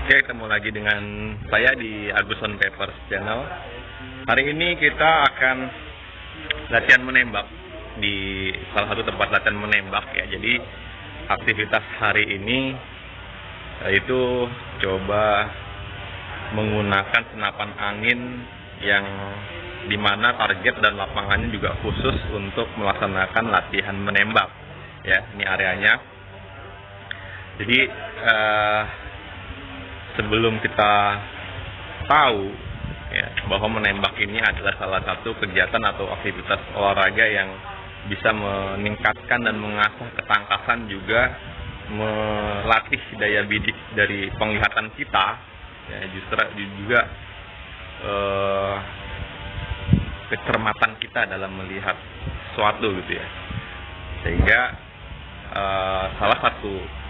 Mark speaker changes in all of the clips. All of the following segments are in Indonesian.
Speaker 1: Oke, ketemu lagi dengan saya di Agus on Papers Channel. Hari ini kita akan latihan menembak di salah satu tempat latihan menembak ya. Jadi aktivitas hari ini yaitu coba menggunakan senapan angin yang dimana target dan lapangannya juga khusus untuk melaksanakan latihan menembak ya. Ini areanya. Jadi sebelum kita tahu ya, bahwa menembak ini adalah salah satu kegiatan atau aktivitas olahraga yang bisa meningkatkan dan mengasah ketangkasan, juga melatih daya bidik dari penglihatan kita ya, justru juga kecermatan kita dalam melihat sesuatu gitu ya. Sehingga salah satu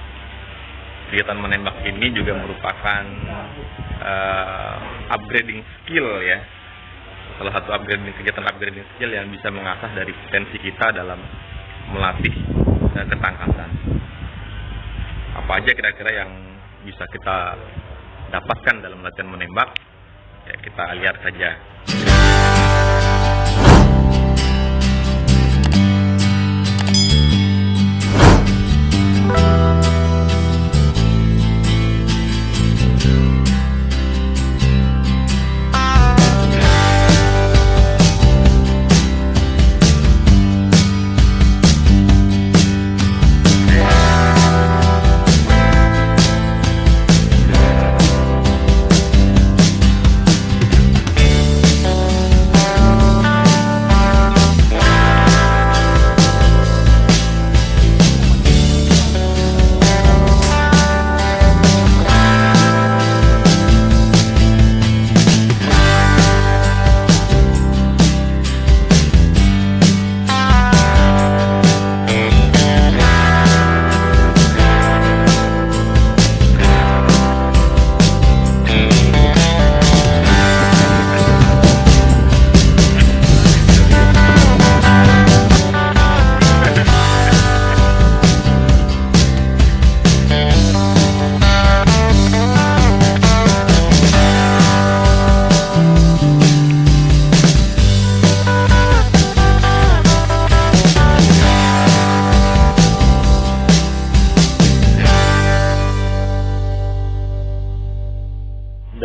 Speaker 1: kegiatan menembak ini juga merupakan upgrading skill ya. Salah satu kegiatan upgrading skill yang bisa mengasah dari potensi kita dalam melatih ketangkasan. Apa aja kira-kira yang bisa kita dapatkan dalam latihan menembak? Ya, kita lihat saja.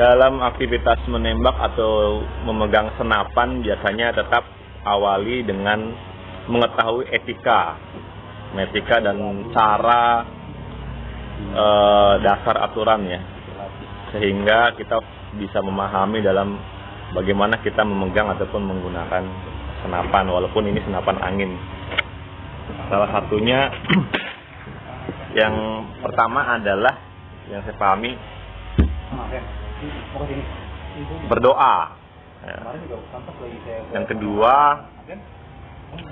Speaker 1: Dalam aktivitas menembak atau memegang senapan biasanya tetap awali dengan mengetahui etika dan cara dasar aturan ya, sehingga kita bisa memahami dalam bagaimana kita memegang ataupun menggunakan senapan, walaupun ini senapan angin. Salah satunya yang pertama adalah yang saya pahami berdoa ya. Yang kedua,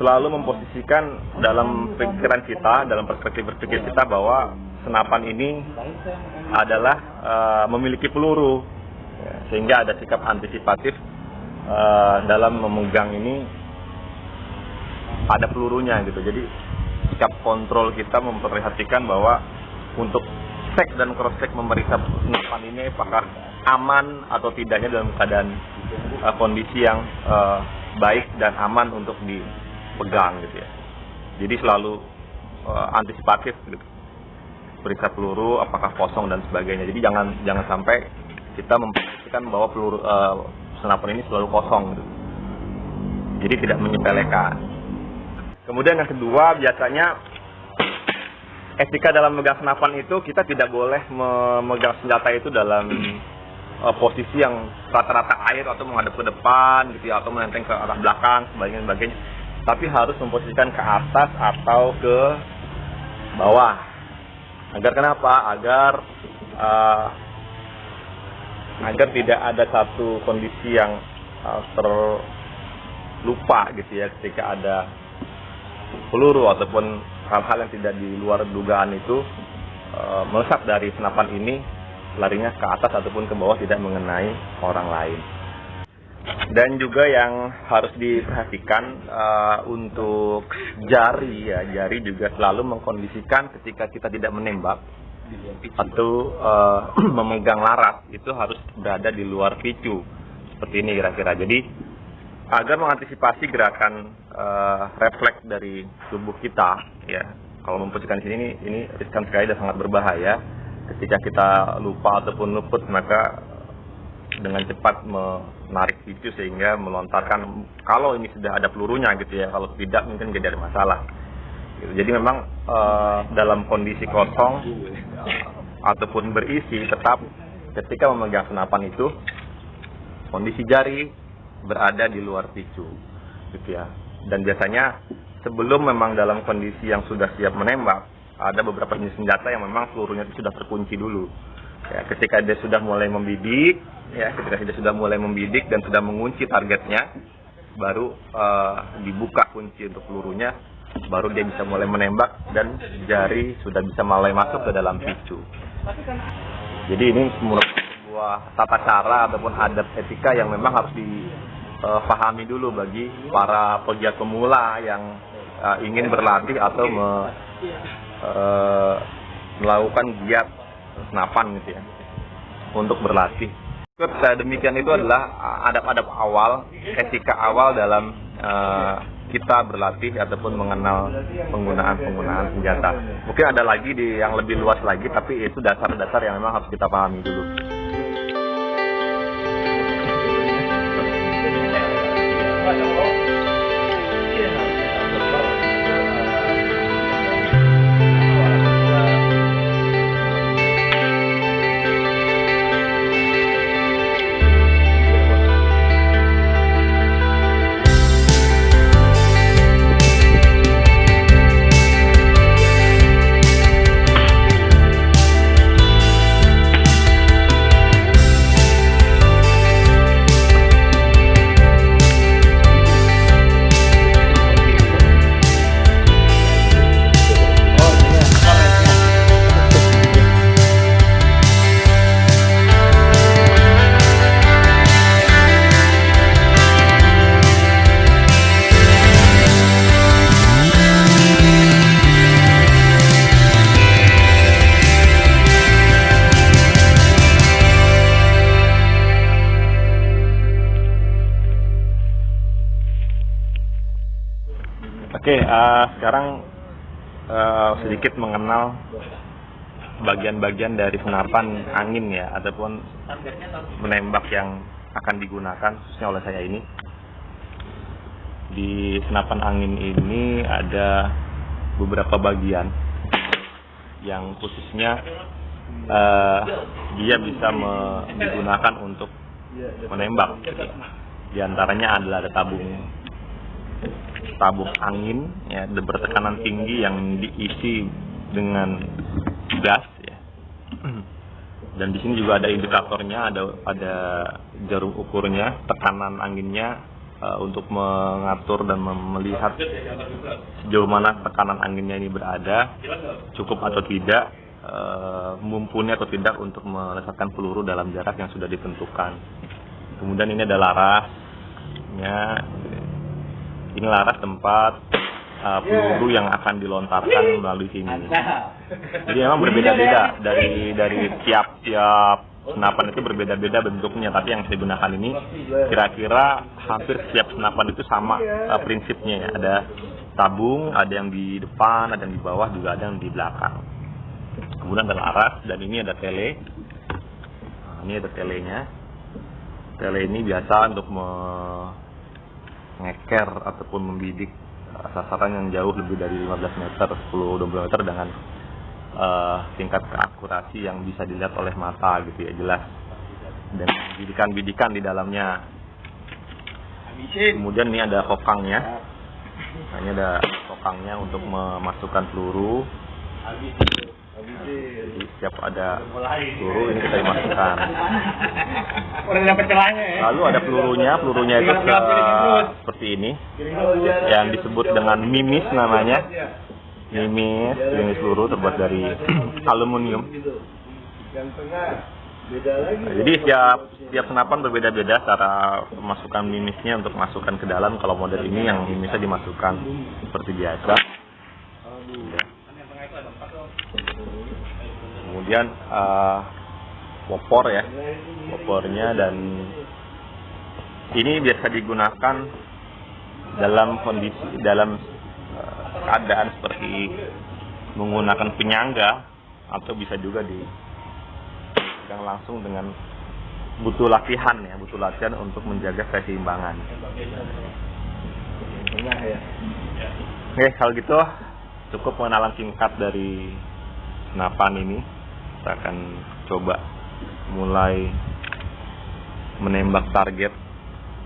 Speaker 1: selalu memposisikan dalam pikiran kita, dalam perspektif berpikir kita bahwa senapan ini adalah memiliki peluru ya, sehingga ada sikap antisipatif dalam memegang ini, ada pelurunya gitu. Jadi sikap kontrol kita memperhatikan bahwa untuk cek dan cross check, memeriksa senapan ini apakah aman atau tidaknya dalam keadaan kondisi yang baik dan aman untuk dipegang gitu ya. Jadi selalu antisipatif gitu. Periksa peluru apakah kosong dan sebagainya. Jadi jangan sampai kita memposisikan bahwa peluru senapan ini selalu kosong gitu. Jadi tidak menyepelekan. Kemudian yang kedua, biasanya etika dalam memegang senapan itu, kita tidak boleh memegang senjata itu dalam posisi yang rata-rata air atau menghadap ke depan gitu ya, atau menenteng ke arah belakang sebagainya, tapi harus memposisikan ke atas atau ke bawah. Agar kenapa? Agar tidak ada satu kondisi yang terlupa gitu ya, ketika ada peluru ataupun hal-hal yang tidak di luar dugaan itu melesat dari senapan ini, larinya ke atas ataupun ke bawah, tidak mengenai orang lain. Dan juga yang harus diperhatikan untuk jari ya, jari juga selalu mengkondisikan ketika kita tidak menembak, atau memegang laras itu harus berada di luar picu. Seperti ini kira-kira. Jadi agar mengantisipasi gerakan refleks dari tubuh kita, ya. Kalau memposisikan di sini ini riskan sekali dan sangat berbahaya. Ketika kita lupa ataupun luput, maka dengan cepat menarik picu sehingga melontarkan, kalau ini sudah ada pelurunya gitu ya, kalau tidak mungkin tidak ada masalah gitu. Jadi memang dalam kondisi kosong ataupun berisi, tetap ketika memegang senapan itu kondisi jari berada di luar picu gitu ya. Dan biasanya sebelum memang dalam kondisi yang sudah siap menembak, ada beberapa jenis senjata yang memang pelurunya itu sudah terkunci dulu ya. Ketika dia sudah mulai membidik ya, ketika dia sudah mulai membidik dan sudah mengunci targetnya, baru dibuka kunci untuk pelurunya, baru dia bisa mulai menembak dan jari sudah bisa mulai masuk ke dalam picu. Jadi ini sebuah tata cara ataupun adab etika yang memang harus dipahami dulu bagi para pegiat pemula yang ingin berlatih atau melakukan giat senapan gitu ya, untuk berlatih. Demikian itu adalah adab-adab awal, etika awal dalam kita berlatih ataupun mengenal penggunaan senjata. Mungkin ada lagi yang lebih luas lagi, tapi itu dasar-dasar yang memang harus kita pahami dulu. Oke, sekarang sedikit mengenal bagian-bagian dari senapan angin ya, ataupun menembak yang akan digunakan khususnya oleh saya ini. Di senapan angin ini ada beberapa bagian yang khususnya dia bisa digunakan untuk menembak. Di antaranya adalah ada tabung angin ya, bertekanan tinggi yang diisi dengan gas ya. Dan di sini juga ada indikatornya, ada jarum ukurnya, tekanan anginnya untuk mengatur dan melihat sejauh mana tekanan anginnya ini berada, cukup atau tidak, mumpuni atau tidak untuk melesatkan peluru dalam jarak yang sudah ditentukan. Kemudian ini ada larasnya. Ini laras tempat peluru yang akan dilontarkan melalui sini. Jadi memang berbeda-beda dari tiap senapan itu berbeda-beda bentuknya, tapi yang saya gunakan ini kira-kira hampir setiap senapan itu sama prinsipnya ya. Ada tabung, ada yang di depan, ada yang di bawah, juga ada yang di belakang. Kemudian ada laras dan ini ada tele. Nah, ini ada telenya. Tele ini biasa untuk ngeker ataupun membidik sasaran yang jauh lebih dari 15 meter, 10-20 meter dengan tingkat keakurasi yang bisa dilihat oleh mata gitu ya, jelas. Dan bidikan-bidikan di dalamnya. Kemudian ini ada kokangnya. Nah, ini ada kokangnya untuk memasukkan peluru. Jadi setiap ada peluru ini kita dimasukkan. Lalu ada pelurunya itu seperti ini, yang disebut dengan mimis namanya. Mimis peluru terbuat dari aluminium. Nah, jadi setiap senapan berbeda-beda cara memasukkan mimisnya untuk masukkan ke dalam. Kalau model ini yang mimisnya dimasukkan seperti biasa. kemudian popor ya, popornya, dan ini biasa digunakan dalam keadaan seperti menggunakan penyangga, atau bisa juga dipegang langsung dengan butuh latihan untuk menjaga keseimbangan. Oke, kalau gitu cukup pengenalan singkat dari senapan ini. Kita akan coba mulai menembak target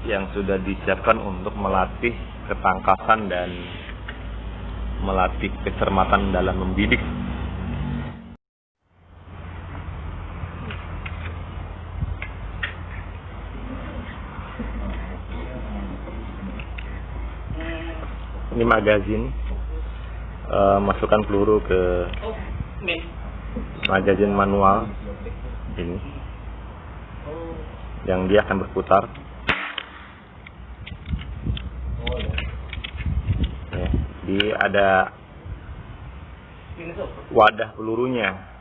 Speaker 1: yang sudah disiapkan untuk melatih ketangkasan dan melatih kecermatan dalam membidik. Ini magazin, masukkan peluru ke magazin manual ini, yang dia akan berputar. Jadi ada wadah pelurunya.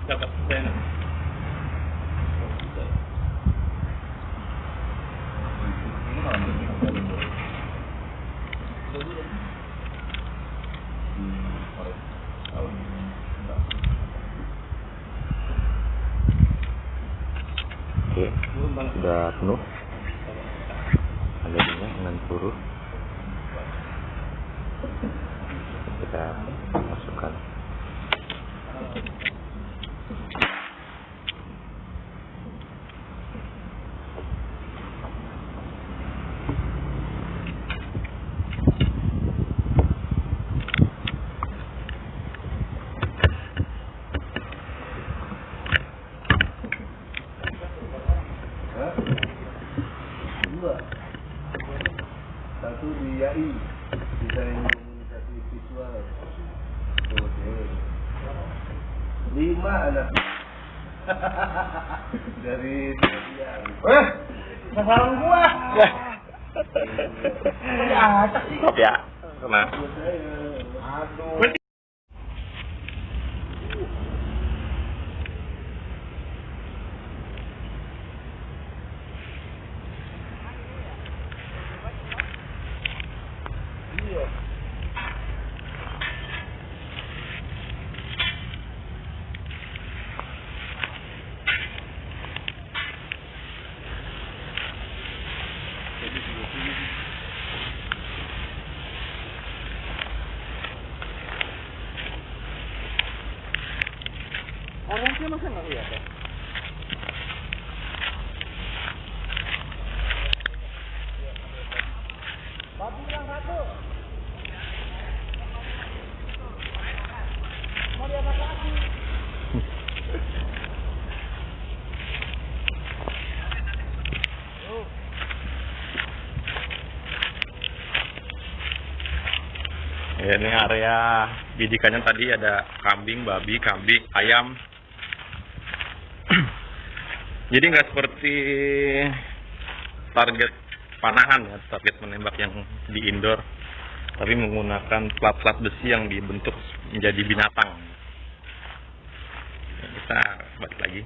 Speaker 2: Dapat pena.
Speaker 1: Oke, sudah penuh magazinnya dengan peluru. Kita masukkan.
Speaker 3: Satu di AI, desain komunikasi visual. Oke. 5 anak dari Dian.
Speaker 2: Sasaran gua.
Speaker 1: Stop ya, kena.
Speaker 3: Aduh.
Speaker 2: Orangnya masa nggak lihat ya? Babi yang satu. Mau dievakuasi.
Speaker 1: Ya, ini area bidikannya tadi ada kambing, babi, kambing, ayam. Jadi nggak seperti target panahan ya, target menembak yang di indoor, tapi menggunakan plat-plat besi yang dibentuk menjadi binatang. Ya, kita balik lagi.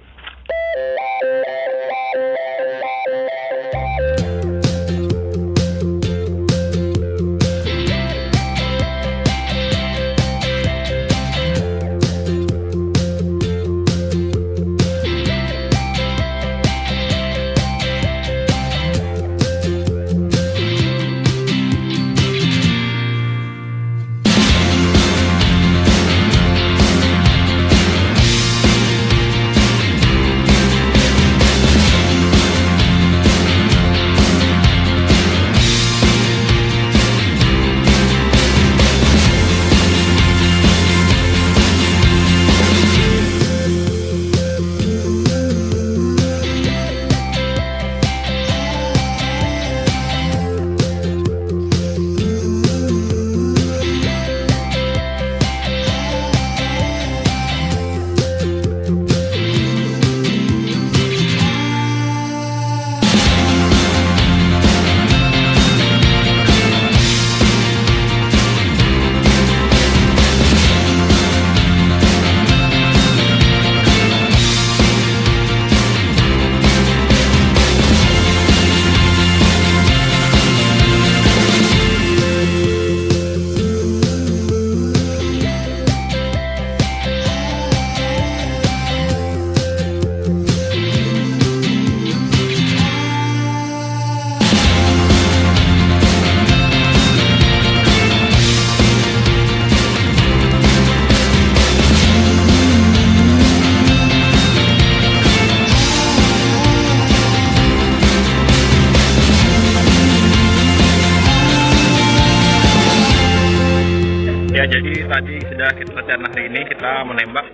Speaker 1: Ya, jadi tadi sudah kita latihan hari ini, kita menembak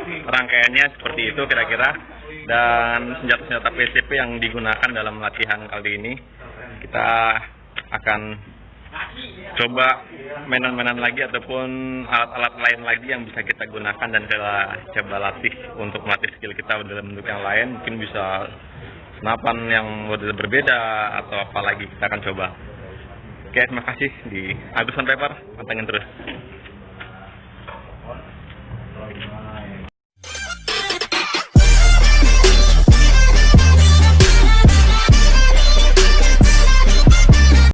Speaker 1: rangkaiannya seperti itu kira-kira. Dan senjata-senjata PCP yang digunakan dalam latihan kali ini, kita akan coba mainan-mainan lagi ataupun alat-alat lain lagi yang bisa kita gunakan dan kita coba latih untuk melatih skill kita dalam bentuk yang lain. Mungkin bisa senapan yang model berbeda atau apa lagi, kita akan coba. Oke, terima kasih. Di Agus Paper, pantengin terus.